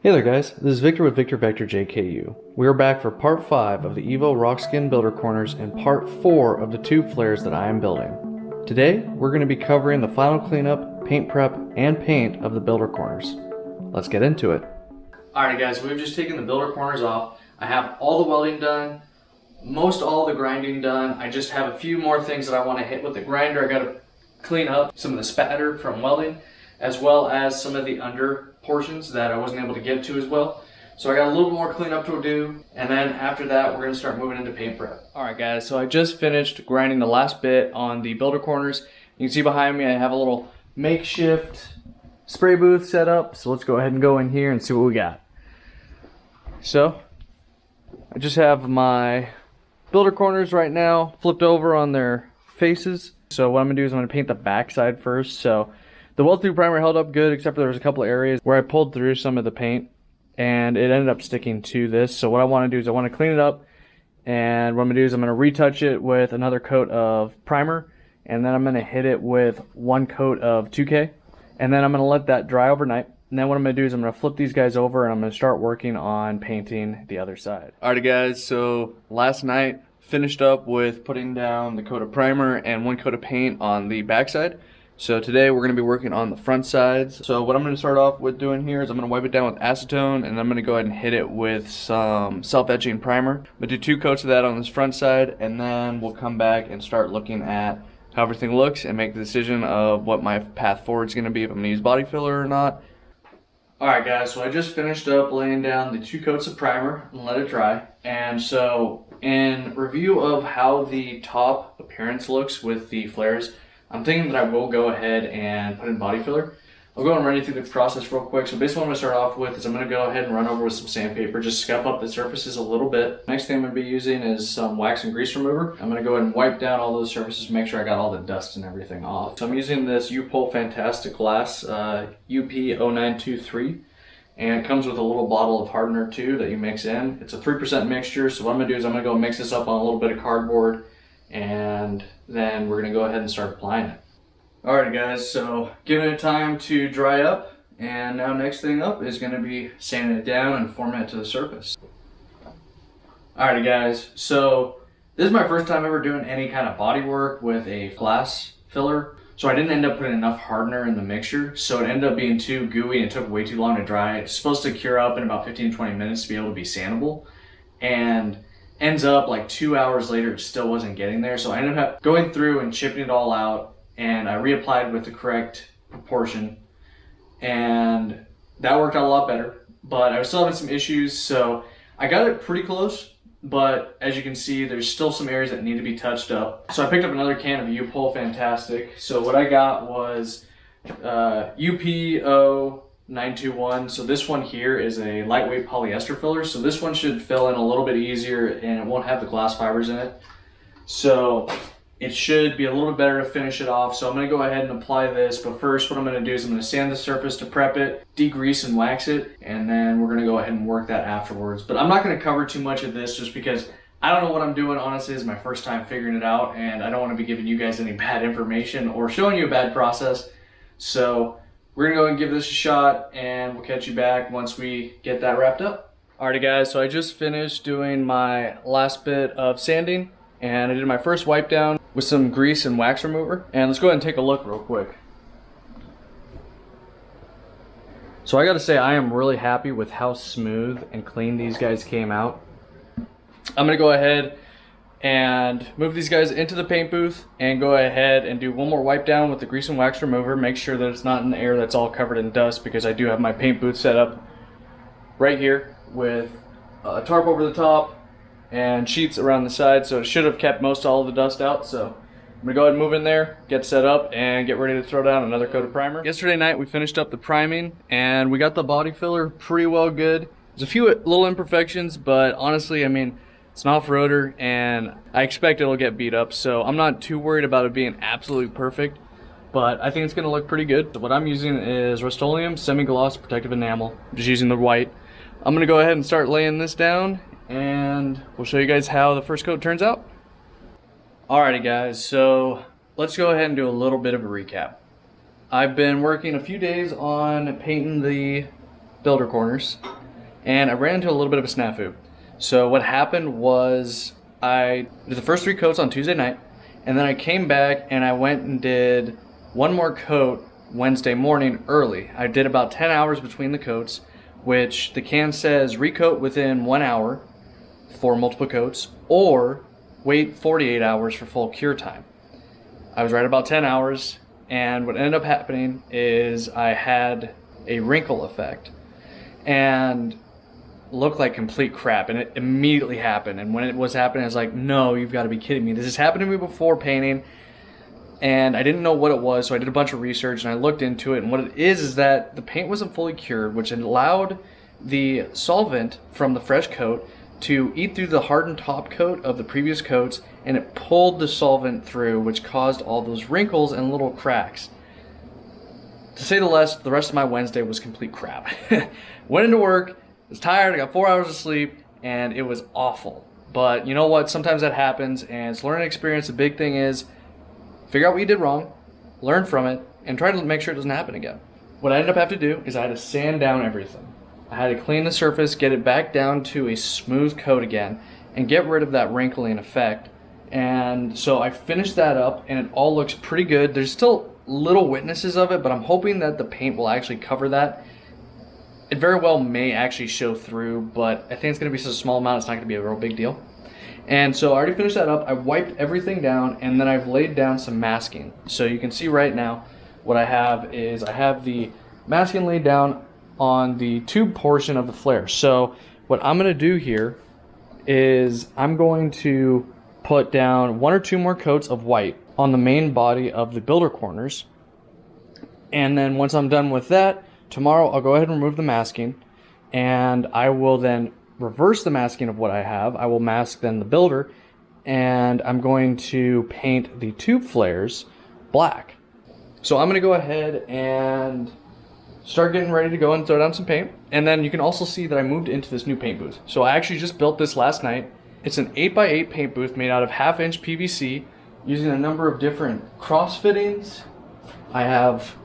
Hey there guys, this is Victor with Victor Vector JKU. We are back for part 5 of the Evo Rockskin builder corners and part 4 of the tube flares that I am building. Today, we're going to be covering the final cleanup, paint prep, and paint of the builder corners. Let's get into it. Alright guys, we've just taken the builder corners off. I have all the welding done, most all the grinding done. I just have a few more things that I want to hit with the grinder. I got to clean up some of the spatter from welding, as well as some of the under portions that I wasn't able to get to as well. So I got a little more cleanup to do, and then after that we're going to start moving into paint prep. Alright guys, so I just finished grinding the last bit on the builder corners. You can see behind me I have a little makeshift spray booth set up, so let's go ahead and go in here and see what we got. So I just have my builder corners right now flipped over on their faces. So what I'm going to do is I'm going to paint the back side first. So the weld through primer held up good, except for there was a couple of areas where I pulled through some of the paint and it ended up sticking to this. So what I want to do is I want to clean it up, and what I'm going to do is I'm going to retouch it with another coat of primer, and then I'm going to hit it with one coat of 2K, and then I'm going to let that dry overnight. And then what I'm going to do is I'm going to flip these guys over and I'm going to start working on painting the other side. Alright guys, so last night finished up with putting down the coat of primer and one coat of paint on the back side. So today we're going to be working on the front sides. So what I'm going to start off with doing here is I'm going to wipe it down with acetone, and I'm going to go ahead and hit it with some self-etching primer. I'm going to do 2 coats of that on this front side, and then we'll come back and start looking at how everything looks and make the decision of what my path forward is going to be, if I'm going to use body filler or not. Alright guys, so I just finished up laying down the 2 coats of primer and let it dry. And so in review of how the top appearance looks with the flares, I'm thinking that I will go ahead and put in body filler. I'll go and run you through the process real quick. So basically what I'm going to start off with is I'm going to go ahead and run over with some sandpaper, just scuff up the surfaces a little bit. Next thing I'm going to be using is some wax and grease remover. I'm going to go ahead and wipe down all those surfaces to make sure I got all the dust and everything off. So I'm using this U-POL Fantastic Glass UP0923. And it comes with a little bottle of hardener too that you mix in. It's a 3% mixture, so what I'm going to do is I'm going to go mix this up on a little bit of cardboard, and then we're going to go ahead and start applying it. Alright guys, so giving it time to dry up, and now next thing up is going to be sanding it down and forming it to the surface. Alright guys, so this is my first time ever doing any kind of body work with a glass filler. So I didn't end up putting enough hardener in the mixture, so it ended up being too gooey and it took way too long to dry. It's supposed to cure up in about 15-20 minutes to be able to be sandable, and ends up like 2 hours later it still wasn't getting there. So I ended up going through and chipping it all out, and I reapplied with the correct proportion, and that worked out a lot better. But I was still having some issues, so I got it pretty close. But as you can see, there's still some areas that need to be touched up. So I picked up another can of U-POL Fantastic. So what I got was UP0921. So this one here is a lightweight polyester filler. So this one should fill in a little bit easier and it won't have the glass fibers in it. So it should be a little bit better to finish it off. So I'm going to go ahead and apply this, but first what I'm going to do is I'm going to sand the surface to prep it, degrease and wax it, and then we're going to go ahead and work that afterwards. But I'm not going to cover too much of this just because I don't know what I'm doing. Honestly, this is my first time figuring it out, and I don't want to be giving you guys any bad information or showing you a bad process. So we're going to go and give this a shot, and we'll catch you back once we get that wrapped up. Alrighty guys, so I just finished doing my last bit of sanding, and I did my first wipe down with some grease and wax remover. And let's go ahead and take a look real quick. So I gotta say, I am really happy with how smooth and clean these guys came out. I'm gonna go ahead and move these guys into the paint booth and go ahead and do one more wipe down with the grease and wax remover. Make sure that it's not in the air that's all covered in dust, because I do have my paint booth set up right here with a tarp over the top and sheets around the side, so it should have kept most all of the dust out. So I'm gonna go ahead and move in there, get set up, and get ready to throw down another coat of primer. Yesterday night we finished up the priming and we got the body filler pretty well good. There's a few little imperfections, but honestly, I mean, it's an off-roader and I expect it'll get beat up, so I'm not too worried about it being absolutely perfect, but I think it's gonna look pretty good. So what I'm using is Rustoleum semi-gloss protective enamel. I'm just using the white. I'm gonna go ahead and start laying this down, and we'll show you guys how the first coat turns out. Alrighty guys, so let's go ahead and do a little bit of a recap. I've been working a few days on painting the builder corners, and I ran into a little bit of a snafu. So what happened was I did the first 3 coats on Tuesday night, and then I came back and I went and did one more coat Wednesday morning early. I did about 10 hours between the coats, which the can says recoat within 1 hour for multiple coats, or wait 48 hours for full cure time. I was right about 10 hours, and what ended up happening is I had a wrinkle effect and looked like complete crap, and it immediately happened. And when it was happening, I was like, no, you've got to be kidding me. This has happened to me before painting, and I didn't know what it was, so I did a bunch of research and I looked into it, and what it is that the paint wasn't fully cured, which allowed the solvent from the fresh coat to eat through the hardened top coat of the previous coats, and it pulled the solvent through, which caused all those wrinkles and little cracks. To say the least, the rest of my Wednesday was complete crap. Went into work, was tired, I got 4 hours of sleep, and it was awful. But you know what? Sometimes that happens, and it's a learning experience. The big thing is figure out what you did wrong, learn from it, and try to make sure it doesn't happen again. What I ended up having to do is I had to sand down everything. I had to clean the surface, get it back down to a smooth coat again, and get rid of that wrinkling effect. And so I finished that up, and it all looks pretty good. There's still little witnesses of it, but I'm hoping that the paint will actually cover that. It very well may actually show through, but I think it's going to be such a small amount, it's not going to be a real big deal. And so I already finished that up. I wiped everything down, and then I've laid down some masking. So you can see right now what I have is I have the masking laid down on the tube portion of the flare. So what I'm going to do here is I'm going to put down 1 or 2 more coats of white on the main body of the builder corners. And then once I'm done with that, tomorrow I'll go ahead and remove the masking, and I will then reverse the masking of what I have. I will mask then the builder, and I'm going to paint the tube flares black. So I'm going to go ahead and start getting ready to go and throw down some paint. And then you can also see that I moved into this new paint booth. So I actually just built this last night. It's an 8x8 paint booth made out of 1/2-inch PVC using a number of different cross fittings. I have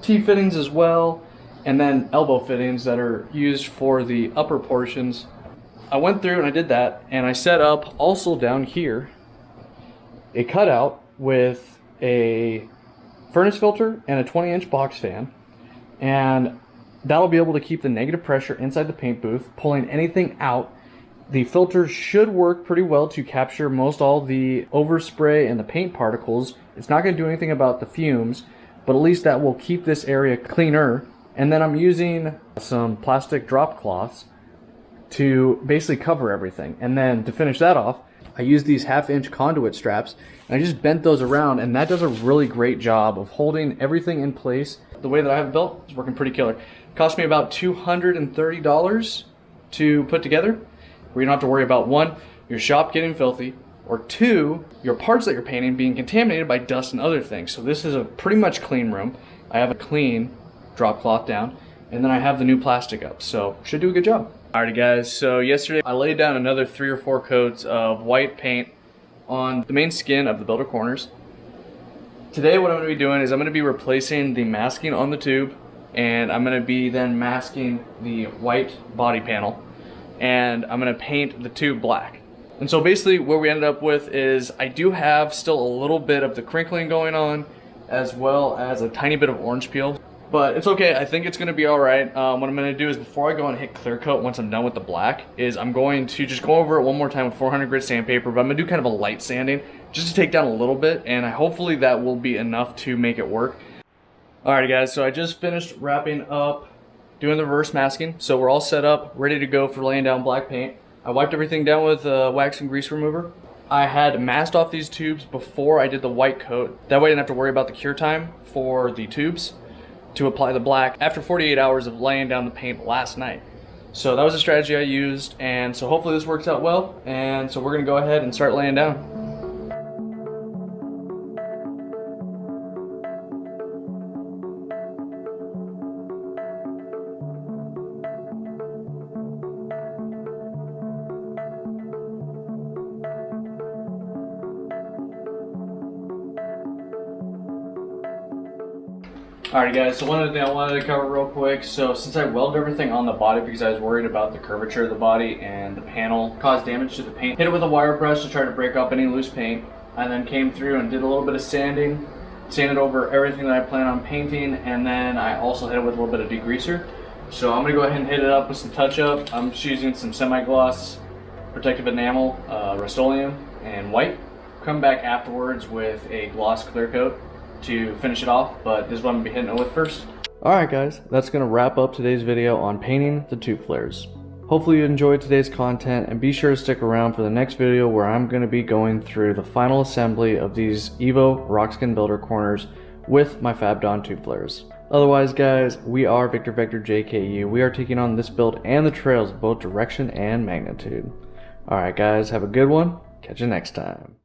T-fittings as well, and then elbow fittings that are used for the upper portions. I went through and I did that, and I set up also down here a cutout with a furnace filter and a 20-inch box fan, and that'll be able to keep the negative pressure inside the paint booth, pulling anything out. The filter should work pretty well to capture most all the overspray and the paint particles. It's not going to do anything about the fumes, but at least that will keep this area cleaner. And then I'm using some plastic drop cloths to basically cover everything. And then to finish that off, I use these 1/2-inch conduit straps, and I just bent those around, and that does a really great job of holding everything in place. The way that I have it built is working pretty killer. It cost me about $230 to put together, where you don't have to worry about 1, your shop getting filthy, or 2, your parts that you're painting being contaminated by dust and other things. So this is a pretty much clean room. I have a clean drop cloth down, and then I have the new plastic up, so should do a good job. Alrighty guys, so yesterday I laid down another 3 or 4 coats of white paint on the main skin of the builder corners. Today what I'm going to be doing is I'm going to be replacing the masking on the tube, and I'm going to be then masking the white body panel, and I'm going to paint the tube black. And so basically what we ended up with is I do have still a little bit of the crinkling going on, as well as a tiny bit of orange peel. But it's okay, I think it's going to be alright. What I'm going to do is before I go and hit clear coat, once I'm done with the black, is I'm going to just go over it one more time with 400 grit sandpaper, but I'm going to do kind of a light sanding, just to take down a little bit, and hopefully that will be enough to make it work. Alrighty guys, so I just finished wrapping up doing the reverse masking, so we're all set up, ready to go for laying down black paint. I wiped everything down with wax and grease remover. I had masked off these tubes before I did the white coat. That way I didn't have to worry about the cure time for the tubes to apply the black after 48 hours of laying down the paint last night. So that was a strategy I used, and so hopefully this works out well, and so we're going to go ahead and start laying down. Alright guys, so one other thing I wanted to cover real quick. So since I welded everything on the body because I was worried about the curvature of the body and the panel caused damage to the paint, hit it with a wire brush to try to break up any loose paint, and then came through and did a little bit of sanding, sanded over everything that I plan on painting, and then I also hit it with a little bit of degreaser. So I'm going to go ahead and hit it up with some touch-up. I'm just using some semi-gloss protective enamel, Rustoleum, and white. Come back afterwards with a gloss clear coat to finish it off, but this is what I'm going to be hitting it with first. Alright guys, that's going to wrap up today's video on painting the tube flares. Hopefully you enjoyed today's content, and be sure to stick around for the next video where I'm going to be going through the final assembly of these Evo Rockskin builder corners with my Fab tube flares. Otherwise guys, we are Victor Vector JKU. We are taking on this build and the trails of both direction and magnitude. Alright guys, have a good one. Catch you next time.